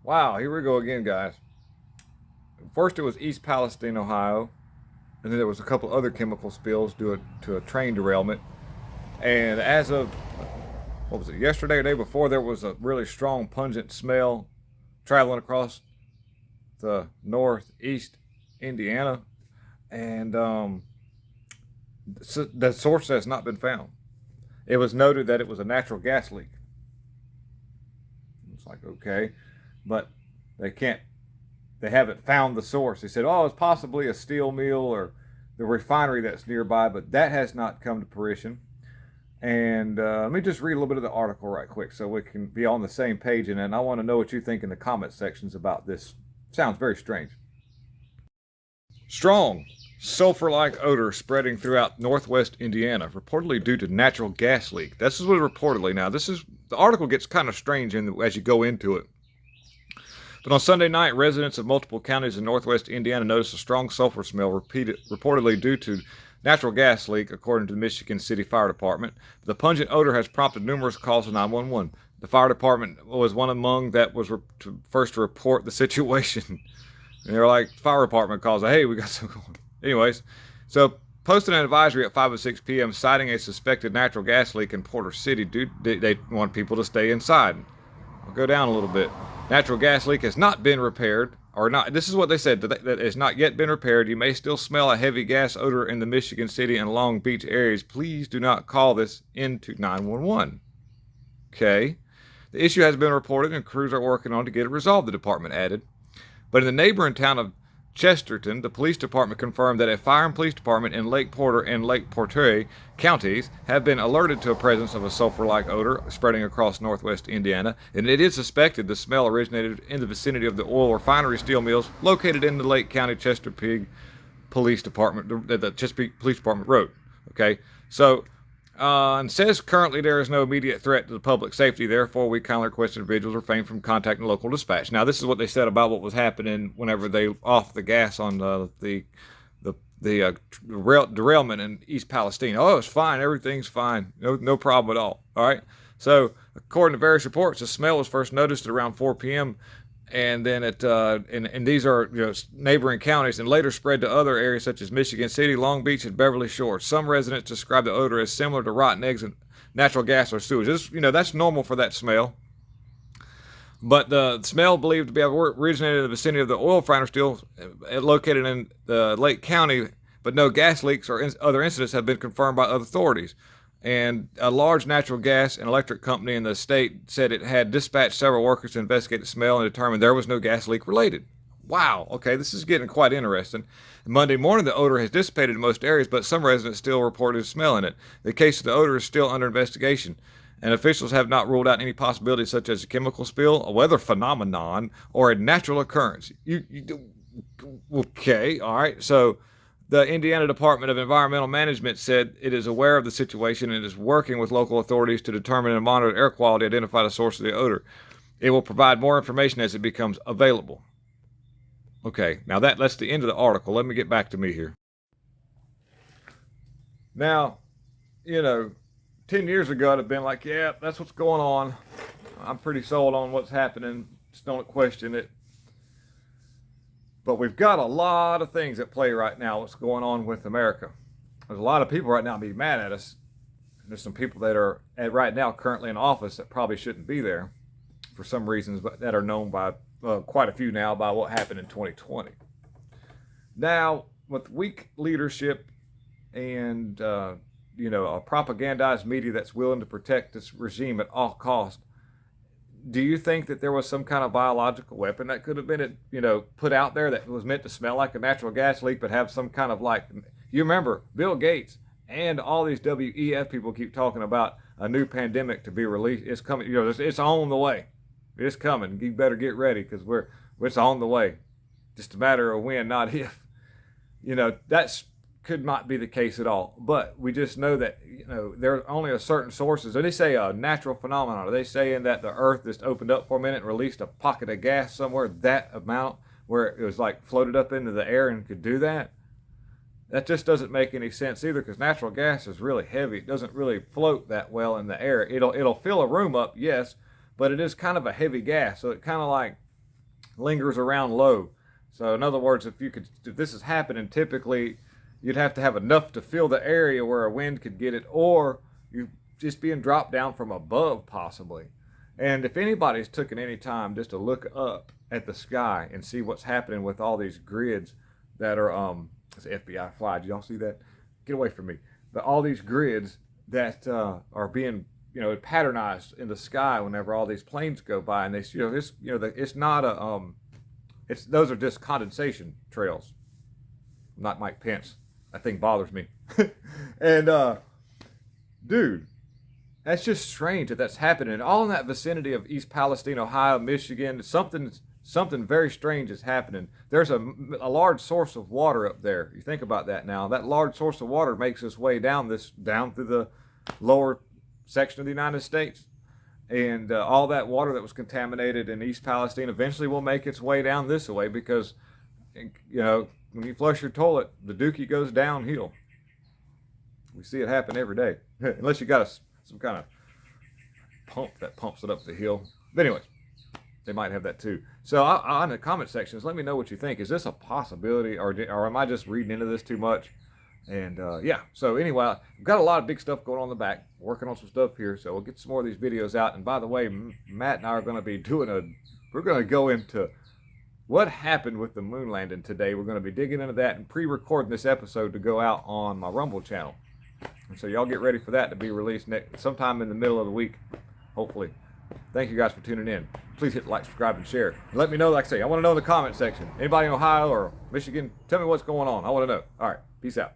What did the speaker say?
Wow, here we go again, guys. First, it was East Palestine, Ohio, and then there was a couple other chemical spills due to a train derailment. And as of what was it, yesterday or day before, there was a really strong, pungent smell traveling across the northeast Indiana, and the source has not been found. It was noted that it was a natural gas leak. It's like okay, but they can't they haven't found the source. They said, oh, it's possibly a steel mill or the refinery that's nearby, but that has not come to fruition. And let me just read a little bit of the article right quick so we can be on the same page. And then I want to know what you think in the comment sections about this. Sounds very strange. Strong sulfur like odor spreading throughout northwest Indiana, reportedly due to natural gas leak. This is what reportedly. Now, this is the article gets kind of strange as you go into it. But on Sunday night, residents of multiple counties in northwest Indiana noticed a strong sulfur smell reportedly due to natural gas leak, according to the Michigan City Fire Department. The pungent odor has prompted numerous calls to 911. The fire department was one among that was first to report the situation. And they're like, fire department calls, hey, we got some going. Anyways, so posted an advisory at 5:06 p.m. citing a suspected natural gas leak in Porter City. They want people to stay inside. I'll go down a little bit. Natural gas leak has not been repaired, or not. This is what they said, that has not yet been repaired. You may still smell a heavy gas odor in the Michigan City and Long Beach areas. Please do not call this into 911. Okay. The issue has been reported and crews are working on to get it resolved, the department added. But in the neighboring town of Chesterton, the police department confirmed that a fire and police department in Lake Porter and Lake Porter counties have been alerted to a presence of a sulfur-like odor spreading across northwest Indiana, and it is suspected the smell originated in the vicinity of the oil refinery steel mills located in the Lake County Chesapeake Police Department, the Chesapeake Police Department wrote. Okay, so and says currently there is no immediate threat to the public safety. Therefore, we kindly request individuals refrain from contacting local dispatch. Now, this is what they said about what was happening whenever they off the gas on the derailment in East Palestine. Oh, it's fine. Everything's fine. No problem at all. All right. So, according to various reports, the smell was first noticed at around 4 p.m. And then and these are neighboring counties, and later spread to other areas such as Michigan City, Long Beach, and Beverly Shores. Some residents describe the odor as similar to rotten eggs and natural gas or sewage. That's normal for that smell. But the smell believed to be originated in the vicinity of the oil refinery still located in the Lake County, but no gas leaks or other incidents have been confirmed by other authorities. And a large natural gas and electric company in the state said it had dispatched several workers to investigate the smell and determined there was no gas leak related. Wow, okay, this is getting quite interesting. Monday morning, the odor has dissipated in most areas, but some residents still reported smelling it. The case of the odor is still under investigation, and officials have not ruled out any possibilities such as a chemical spill, a weather phenomenon, or a natural occurrence. Okay, all right, so the Indiana Department of Environmental Management said it is aware of the situation and is working with local authorities to determine and monitor air quality, identify the source of the odor. It will provide more information as it becomes available. Okay, now that's the end of the article. Let me get back to me here. Now, 10 years ago, I'd have been like, yeah, that's what's going on. I'm pretty sold on what's happening. Just don't question it. But we've got a lot of things at play right now. What's going on with America? There's a lot of people right now being mad at us. There's some people that are right now currently in office that probably shouldn't be there for some reasons, but that are known by quite a few now by what happened in 2020. Now, with weak leadership and a propagandized media that's willing to protect this regime at all costs, do you think that there was some kind of biological weapon that could have been, put out there that was meant to smell like a natural gas leak, but have some kind of you remember Bill Gates and all these WEF people keep talking about a new pandemic to be released. It's coming, it's on the way. It's coming. You better get ready because it's on the way. Just a matter of when, not if. That's could not be the case at all. But we just know that, there are only a certain sources. And they say a natural phenomenon. Are they saying that the earth just opened up for a minute and released a pocket of gas somewhere, that amount, where it was like floated up into the air and could do that? That just doesn't make any sense either, because natural gas is really heavy. It doesn't really float that well in the air. It'll fill a room up, yes, but it is kind of a heavy gas. So it kind of like lingers around low. So in other words, if this is happening, typically you'd have to have enough to fill the area where a wind could get it, or you just being dropped down from above possibly. And if anybody's taken any time just to look up at the sky and see what's happening with all these grids that are it's an FBI fly. Did y'all see that? Get away from me. All these grids that are being patternized in the sky whenever all these planes go by, and it's not a those are just condensation trails. Not Mike Pence. That thing bothers me. And dude, that's just strange that's happening. All in that vicinity of East Palestine, Ohio, Michigan. Something very strange is happening. There's a large source of water up there. You think about that now. That large source of water makes its way down through the lower section of the United States. And all that water that was contaminated in East Palestine eventually will make its way down this way, because, when you flush your toilet, the dookie goes downhill. We see it happen every day. Unless you got some kind of pump that pumps it up the hill. But anyways, they might have that too. So in the comment sections, let me know what you think. Is this a possibility, or am I just reading into this too much? And yeah, so anyway, I've got a lot of big stuff going on in the back, working on some stuff here, so we'll get some more of these videos out. And by the way, Matt and I are going to be we're going to go into what happened with the moon landing today. We're going to be digging into that and pre-recording this episode to go out on my Rumble channel. And so y'all get ready for that to be released sometime in the middle of the week, hopefully. Thank you guys for tuning in. Please hit like, subscribe, and share. And let me know, like I say, I want to know in the comment section. Anybody in Ohio or Michigan, tell me what's going on. I want to know. All right, peace out.